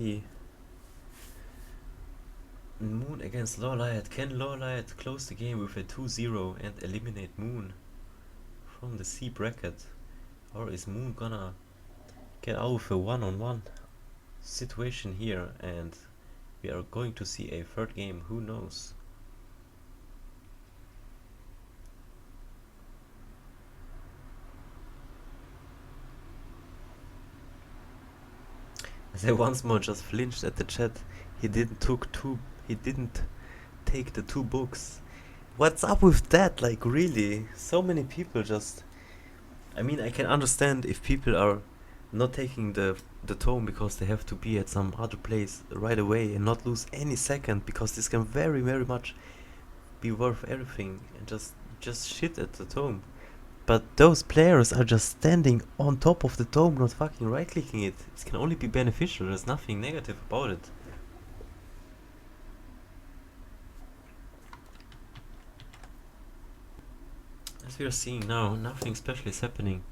The Moon against Lawliet. Can Lawliet close the game with a 2-0 and eliminate Moon from the C bracket? Or is Moon gonna get out of a one-on-one situation here and we are going to see a third game? Who knows? They once more just flinched at the chat. He didn't take the 2 books. What's up with that? Like, really? So many people just... I mean, I can understand if people are not taking the tome because they have to be at some other place right away and not lose any second, because this can very, very much be worth everything, and just shit at the tome. But those players are just standing on top of the tome, not fucking right-clicking it. It can only be beneficial. There's nothing negative about it. As we are seeing now, nothing special is happening,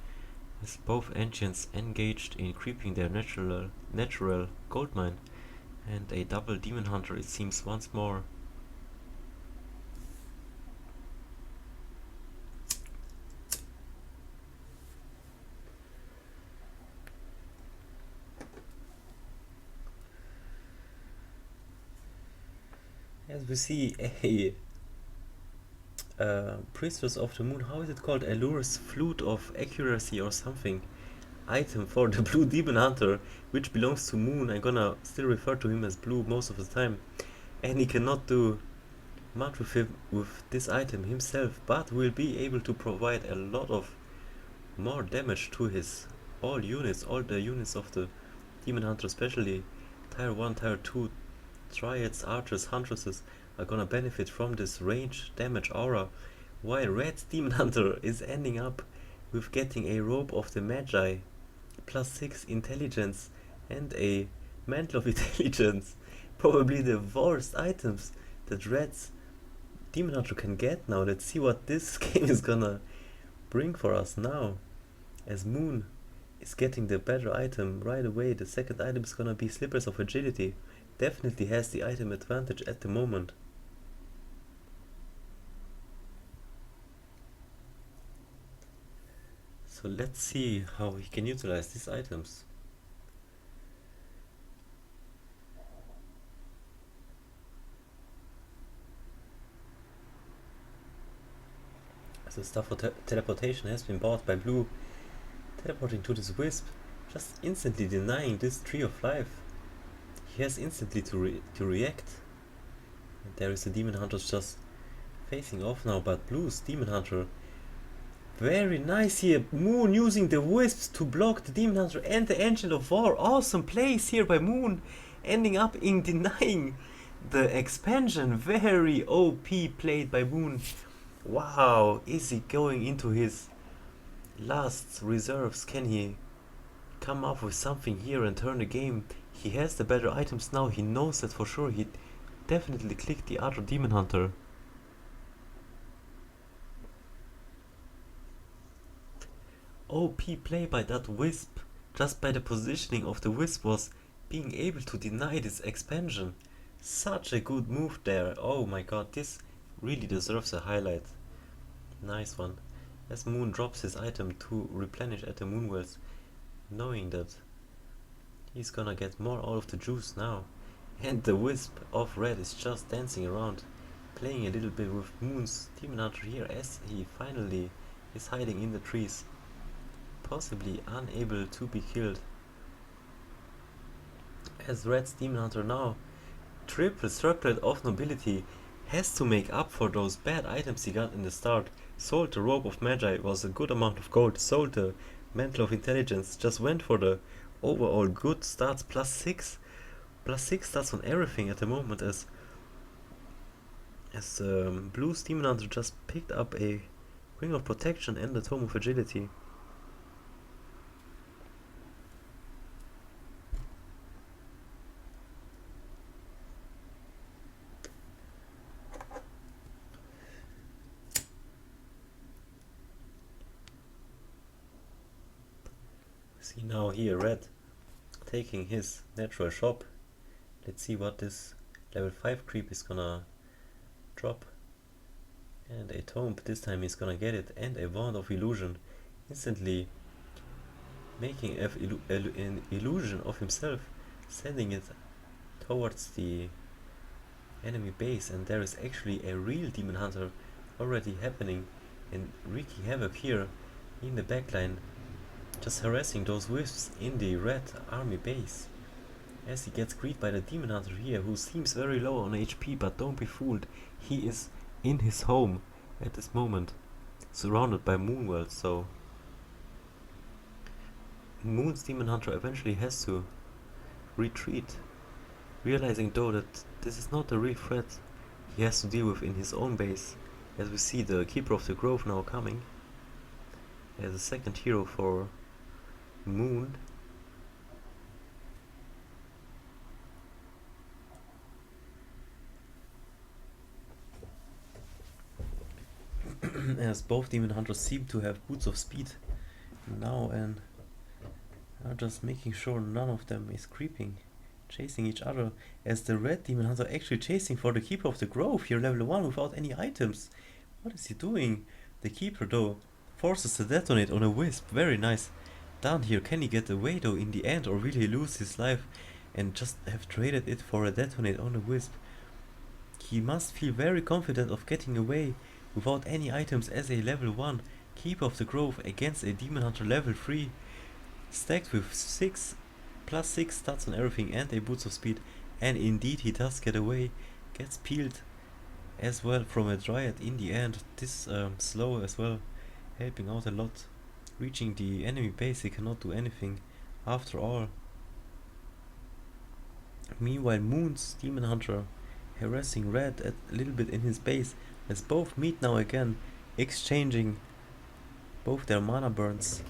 as both engines engaged in creeping their natural gold mine, and a double demon hunter, it seems, once more. As we see a Priestess of the Moon, how is it called? Allure's Flute of Accuracy or something. Item for the Blue Demon Hunter, which belongs to Moon. I'm gonna still refer to him as Blue most of the time. And he cannot do much with this item himself, but will be able to provide a lot of more damage to his all the units of the Demon Hunter, especially Tier 1, Tier 2, Triads, Archers, Huntresses are gonna benefit from this range damage aura, while Red's Demon Hunter is ending up with getting a Robe of the Magi, +6 intelligence, and a Mantle of Intelligence. Probably the worst items that Red's Demon Hunter can get now. Let's see what this game is gonna bring for us now, as Moon is getting the better item right away. The second item is gonna be Slippers of Agility. Definitely has the item advantage at the moment. So let's see how he can utilize these items. So stuff for teleportation has been bought by Blue. Teleporting to this Wisp, just instantly denying this Tree of Life. He has instantly to react. And there is the Demon Hunter just facing off now, but Blue's Demon Hunter, very nice here. Moon using the Wisps to block the Demon Hunter and the Engine of War. Awesome plays here by Moon, ending up in denying the expansion. Very OP played by Moon. Wow, is he going into his last reserves? Can he come up with something here and turn the game? He has the better items now. He knows that for sure. He definitely clicked the other Demon Hunter. OP play by that Wisp. Just by the positioning of the Wisp was being able to deny this expansion. Such a good move there. Oh my god, this really deserves a highlight. Nice one. As Moon drops his item to replenish at the Moonwells, knowing that he's gonna get more out of the juice now. And the Wisp of Red is just dancing around, playing a little bit with Moon's Demon Hunter here as he finally is hiding in the trees, possibly unable to be killed. As Red's Demon Hunter now, triple circlet of nobility, has to make up for those bad items he got in the start. Sold the Robe of Magi, was a good amount of gold. Sold the Mantle of Intelligence, just went for the overall good stats, +6 stats on everything at the moment, as Blue's Demon Hunter just picked up a Ring of Protection and the Tome of Agility. See now here, Red taking his natural shop Let's see what this level 5 creep is gonna drop. And a tomb, this time he's gonna get it, and a wand of illusion, instantly making an illusion of himself, sending it towards the enemy base. And there is actually a real demon hunter already happening and wreaking havoc here in the backline, just harassing those wisps in the red army base. As he gets greeted by the demon hunter here, who seems very low on HP, but don't be fooled, he is in his home at this moment, surrounded by moon worlds. So Moon's demon hunter eventually has to retreat, realizing though that this is not a real threat he has to deal with in his own base, as we see the Keeper of the Grove now coming as a second hero for Moon. As both demon hunters seem to have boots of speed now and are just making sure none of them is creeping, chasing each other, as the red demon hunter actually chasing for the Keeper of the Grove here, level 1, without any items. What is he doing? The Keeper though forces to detonate on a wisp. Very nice done here. Can he get away though in the end, or will he lose his life and just have traded it for a detonate on a wisp? He must feel very confident of getting away without any items as a level 1 Keeper of the Grove against a demon hunter level 3, stacked with 6 plus 6 stats on everything and a boots of speed. And indeed he does get away, gets peeled as well from a dryad in the end. This slow as well, helping out a lot. Reaching the enemy base, he cannot do anything after all. Meanwhile, Moon's demon hunter harassing red a little bit in his base, as both meet now again, exchanging both their mana burns,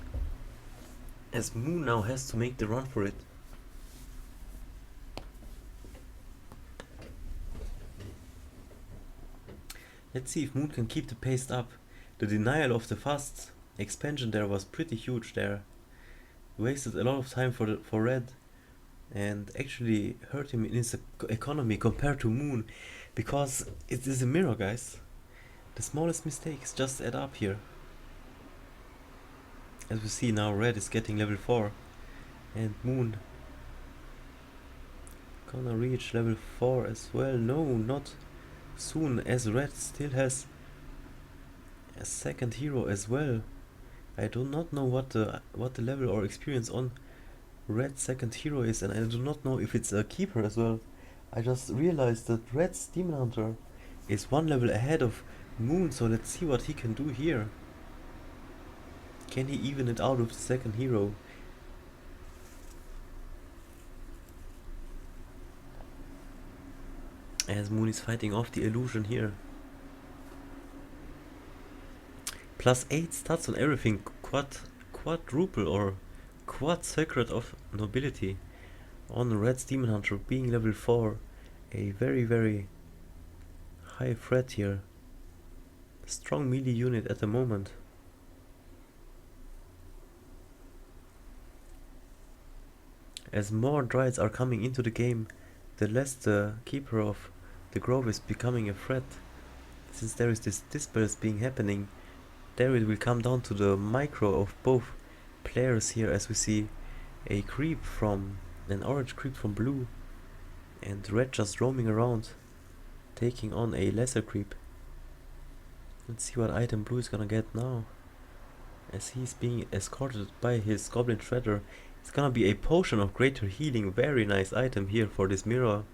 as Moon now has to make the run for it. Let's see if Moon can keep the pace up. The denial of the fast expansion there was pretty huge there. Wasted a lot of time for red, and actually hurt him in his economy compared to Moon, because it is a mirror, guys. The smallest mistakes just add up here. As we see now, red is getting level 4, and Moon gonna reach level 4 as well. No, not soon, as red still has a second hero as well. I do not know what the level or experience on red's second hero is, and I do not know if it's a keeper as well. I just realized that red's demon hunter is 1 level ahead of Moon, so let's see what he can do here. Can he even it out with the second hero? As Moon is fighting off the illusion here. Plus 8 stats on everything, quadruple or quad secret of nobility on red's demon hunter, being level 4. A very, very high threat here. Strong melee unit at the moment. As more dryads are coming into the game, the less the Keeper of the Grove is becoming a threat. Since there is this disperse being happening, there it will come down to the micro of both players here, as we see a creep from an orange creep from blue, and red just roaming around, taking on a lesser creep. Let's see what item blue is gonna get now, as he's being escorted by his goblin shredder. It's gonna be a potion of greater healing. Very nice item here for this mirror.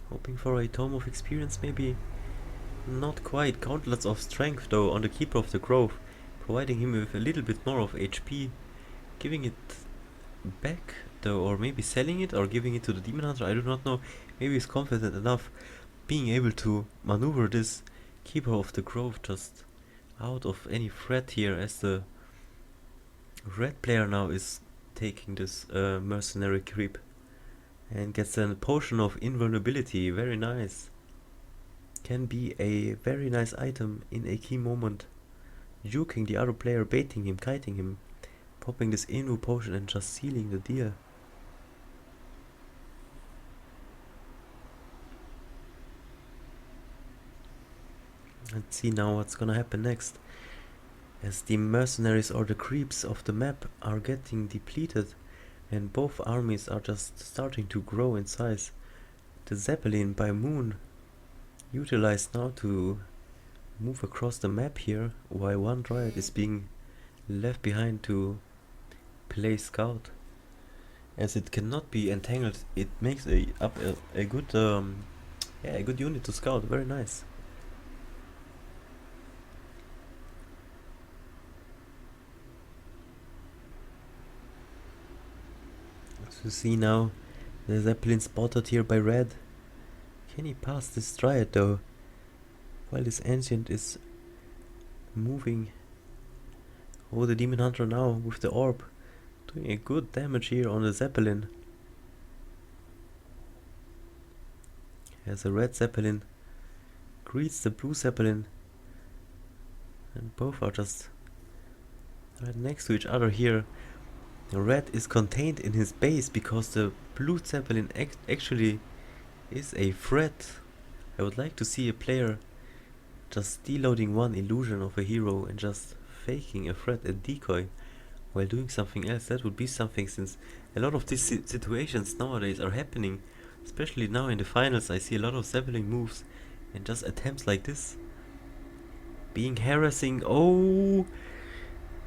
Hoping for a tome of experience maybe. Not quite. Gauntlets of strength though on the Keeper of the Grove, providing him with a little bit more of HP. Giving it back though, or maybe selling it or giving it to the demon hunter, I do not know. Maybe he's confident enough being able to maneuver this Keeper of the Grove just out of any threat here, as the red player now is taking this mercenary creep and gets a potion of invulnerability. Very nice. Can be a very nice item in a key moment, juking the other player, baiting him, kiting him, popping this Invu potion and just sealing the deal. Let's see now what's gonna happen next. As the mercenaries or the creeps of the map are getting depleted and both armies are just starting to grow in size, the Zeppelin by Moon utilized now to move across the map here, while one droid is being left behind to play scout. As it cannot be entangled, it makes a good a good unit to scout. Very nice. As you see now, the Zeppelin spotted here by red. Can he pass this Dryad though? While this Ancient is moving. Oh, the Demon Hunter now with the orb, doing a good damage here on the Zeppelin. As a red Zeppelin greets the blue Zeppelin, and both are just right next to each other here. The red is contained in his base because the blue Zeppelin actually is a threat. I would like to see a player just deloading one illusion of a hero and just faking a threat, a decoy, while doing something else. That would be something, since a lot of these situations nowadays are happening. Especially now in the finals, I see a lot of Zeppelin moves and just attempts like this. Being harassing. Oh,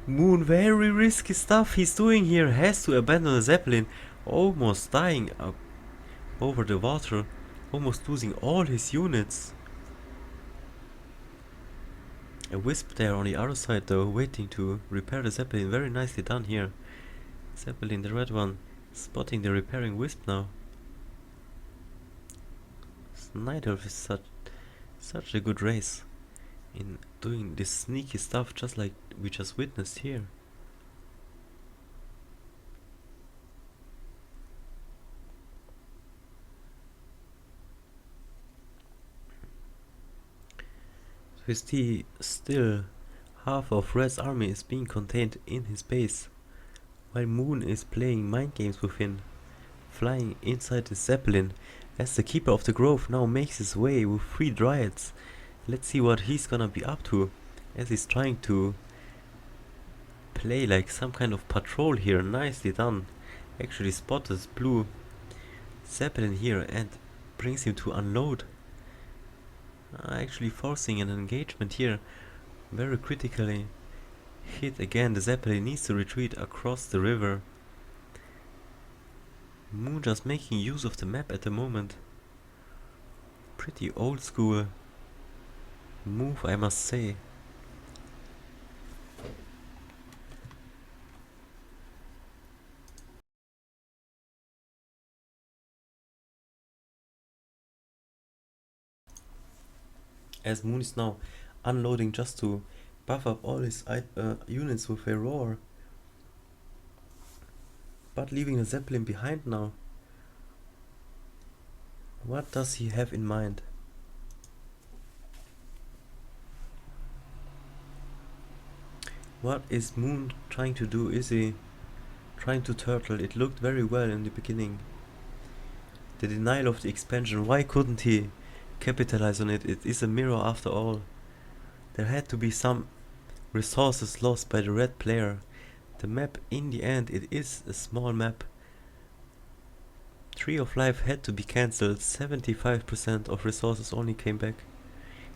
Moon, very risky stuff he's doing here. Has to abandon the Zeppelin. Almost dying up over the water. Almost losing all his units. A Wisp there on the other side though, waiting to repair the Zeppelin. Very nicely done here. Zeppelin, the red one, spotting the repairing Wisp now. Night Elf is such a good race in doing this sneaky stuff, just like we just witnessed here. So you see, still half of Red's army is being contained in his base, while Moon is playing mind games with him, flying inside the Zeppelin, as the Keeper of the Grove now makes his way with 3 Dryads. Let's see what he's gonna be up to, as he's trying to play like some kind of patrol here. Nicely done. Actually spotted blue Zeppelin here and brings him to unload. Actually forcing an engagement here. Very critically hit again. The Zeppelin needs to retreat across the river. Moon just making use of the map at the moment. Pretty old school move, I must say. As Moon is now unloading just to buff up all his units with a roar, but leaving the Zeppelin behind now. What does he have in mind? What is Moon trying to do? Is he trying to turtle? It looked very well in the beginning. The denial of the expansion, why couldn't he capitalize on it? It is a mirror after all. There had to be some resources lost by the red player. The map, in the end, it is a small map. Tree of Life had to be cancelled. 75% of resources only came back.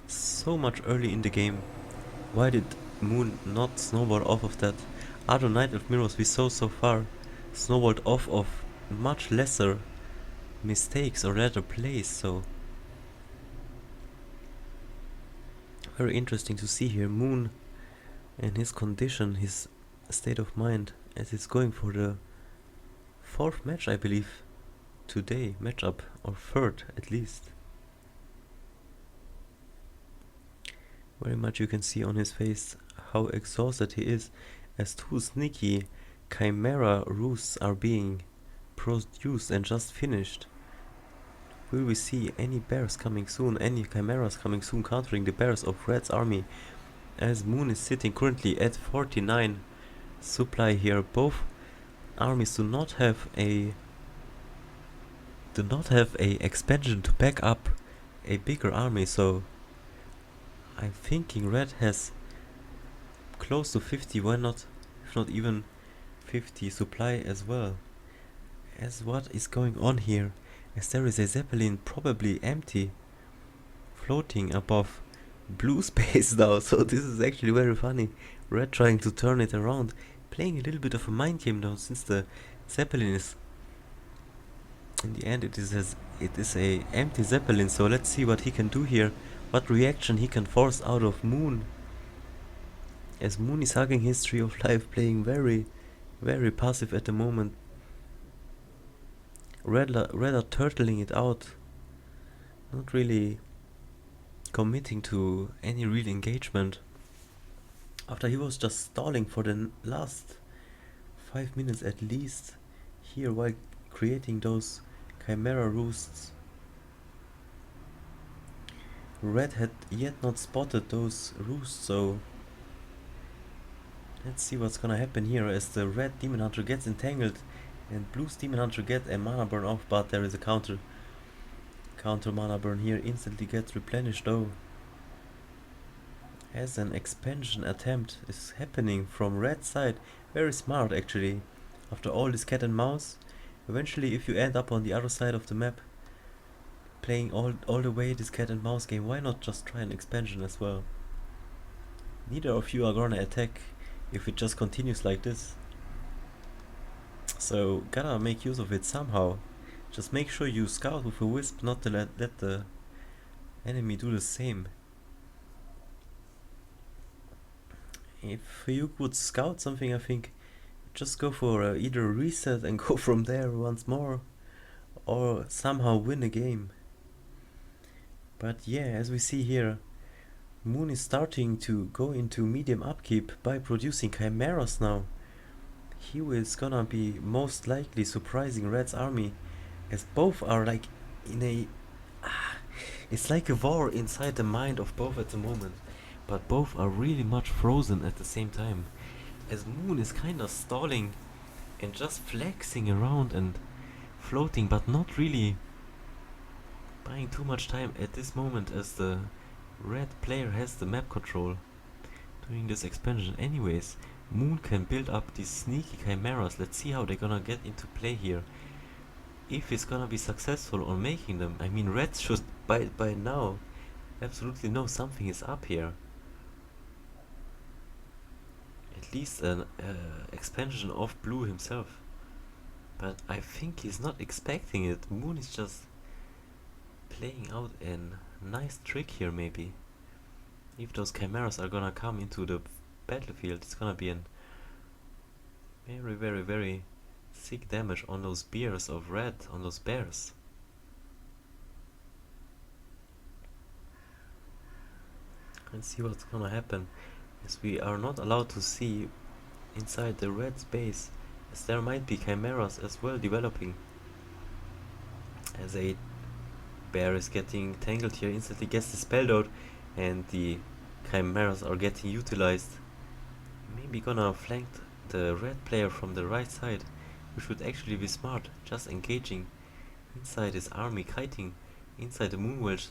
So much early in the game. Why did Moon not snowball off of that? Other Night Elf mirrors we saw so far snowballed off of much lesser mistakes or rather plays, so very interesting to see here Moon and his condition, his state of mind, as he's going for the 4th match, I believe, today, matchup, or 3rd at least. Very much you can see on his face how exhausted he is, as 2 sneaky Chimera roosts are being produced and just finished. Will we see any bears coming soon, any chimeras coming soon countering the bears of Red's army, as Moon is sitting currently at 49 supply here. Both armies do not have a expansion to back up a bigger army, so I'm thinking red has close to 50, why not, if not even 50 supply as well. As what is going on here, as there is a zeppelin probably empty floating above blue space now, so this is actually very funny. Red trying to turn it around, playing a little bit of a mind game now, since the zeppelin is, in the end it is a empty zeppelin. So let's see what he can do here, what reaction he can force out of Moon, as Moon is hugging his tree of life, playing very, very passive at the moment. Red are turtling it out, not really committing to any real engagement, after he was just stalling for the last 5 minutes at least here while creating those chimera roosts. Red had yet not spotted those roosts, so let's see what's gonna happen here as the red demon hunter gets entangled and blue's demon hunter gets a mana burn off, but there is a counter mana burn here, instantly gets replenished though, as an expansion attempt is happening from red side. Very smart actually, after all this cat and mouse. Eventually, if you end up on the other side of the map playing all the way this cat and mouse game, why not just try an expansion as well? Neither of you are gonna attack if it just continues like this, so gotta make use of it somehow. Just make sure you scout with a wisp, not to let the enemy do the same. If you would scout something, I think just go for either a reset and go from there once more, or somehow win a game. But yeah, as we see here, Moon is starting to go into medium upkeep by producing chimeras now. He is gonna be most likely surprising Red's army, as both are like in a it's like a war inside the mind of both at the moment, but both are really much frozen at the same time, as Moon is kinda stalling and just flexing around and floating, but not really buying too much time at this moment, as the red player has the map control doing this expansion. Anyways, Moon can build up these sneaky chimeras. Let's see how they're gonna get into play here, if he's gonna be successful on making them. I mean, red should by now absolutely know something is up here. At least an expansion of blue himself, but I think he's not expecting it. Moon is just playing out a nice trick here. Maybe if those chimeras are gonna come into the battlefield, it's gonna be an very, very, very sick damage on those bears of red, on those bears. And see what's gonna happen, as we are not allowed to see inside the red space, as there might be chimeras as well developing. As a bear is getting tangled here, instantly gets dispelled out, and the chimeras are getting utilized. Maybe gonna flank the red player from the right side, which would actually be smart, just engaging inside his army, kiting inside the moon welch.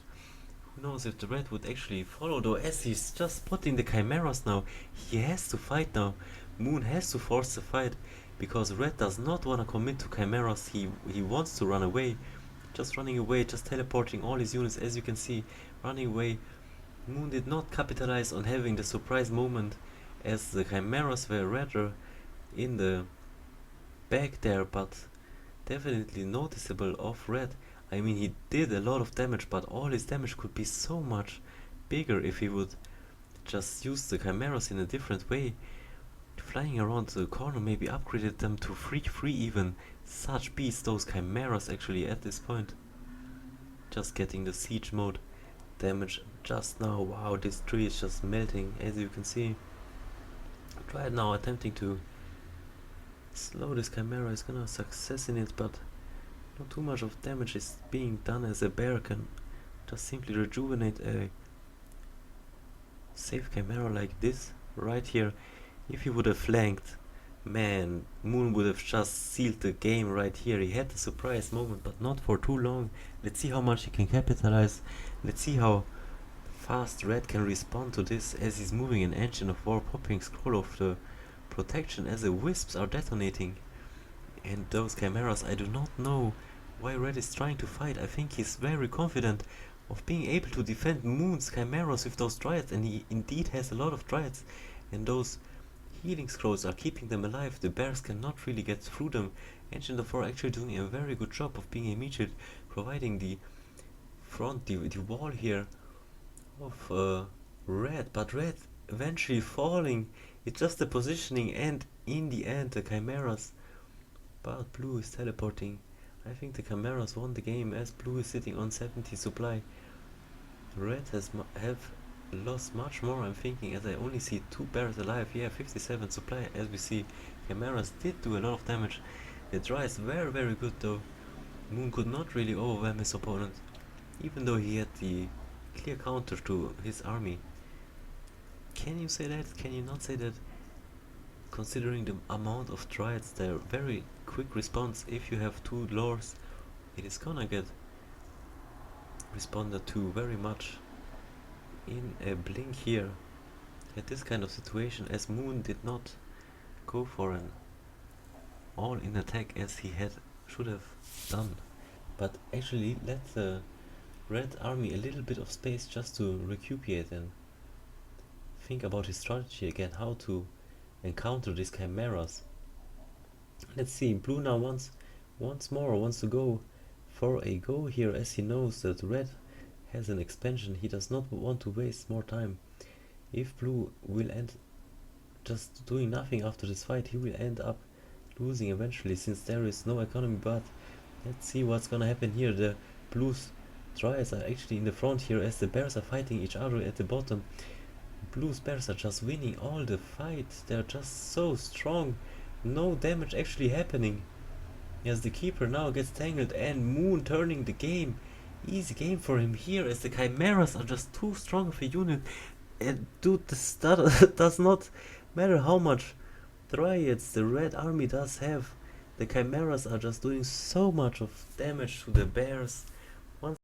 Who knows if the red would actually follow though, as he's just spotting the chimeras now. He has to fight now. Moon has to force the fight, because red does not want to commit to chimeras. He wants to run away. Just running away, just teleporting all his units, as you can see, running away. Moon did not capitalize on having the surprise moment, as the chimeras were rather in the back there, but definitely noticeable of red. I mean, he did a lot of damage, but all his damage could be so much bigger if he would just use the chimeras in a different way. Flying around the corner, maybe upgraded them to freak free even. Such beasts those chimeras actually at this point. Just getting the siege mode damage just now. Wow, this tree is just melting, as you can see. Right now attempting to slow this chimera is gonna success in it, but not too much of damage is being done, as a bear can just simply rejuvenate a safe chimera like this right here. If he would have flanked Man, Moon would have just sealed the game right here. He had the surprise moment, but not for too long. Let's see how much he can capitalize. Let's see how fast Red can respond to this as he's moving an engine of war, popping scroll of the protection as the wisps are detonating. And those chimeras, I do not know why Red is trying to fight. I think he's very confident of being able to defend Moon's chimeras with those dryads, and he indeed has a lot of dryads. And those healing scrolls are keeping them alive. The bears cannot really get through them. Engine of War actually doing a very good job of being immediate, providing the front, the wall here of Red, but Red eventually falling. It's just the positioning, and in the end the chimeras. But Blue is teleporting. I think the chimeras won the game as Blue is sitting on 70 supply. Red have lost much more, I'm thinking, as I only see 2 bears alive. Yeah, 57 supply. As we see, chimeras did do a lot of damage. The draw is very very good though. Moon could not really overwhelm his opponent, even though he had the clear counter to his army. Can you say that? Can you not say that? Considering the amount of dryads, their very quick response, if you have 2 lores, it is gonna get responded to very much in a blink here at this kind of situation, as Moon did not go for an all-in attack as he should have done. But actually let the Red army a little bit of space just to recuperate and think about his strategy again, how to encounter these chimeras. Let's see, Blue now once more wants to go for a go here, as he knows that Red has an expansion. He does not want to waste more time. If Blue will end just doing nothing after this fight, he will end up losing eventually, since there is no economy. But let's see what's gonna happen here. The Blues Dryads are actually in the front here, as the bears are fighting each other at the bottom. Blues bears are just winning all the fights. They're just so strong. No damage actually happening, as the keeper now gets tangled, and Moon turning the game. Easy game for him here, as the chimeras are just too strong of a unit. And dude, this does not matter how much dryads the Red army does have. The chimeras are just doing so much of damage to the bears.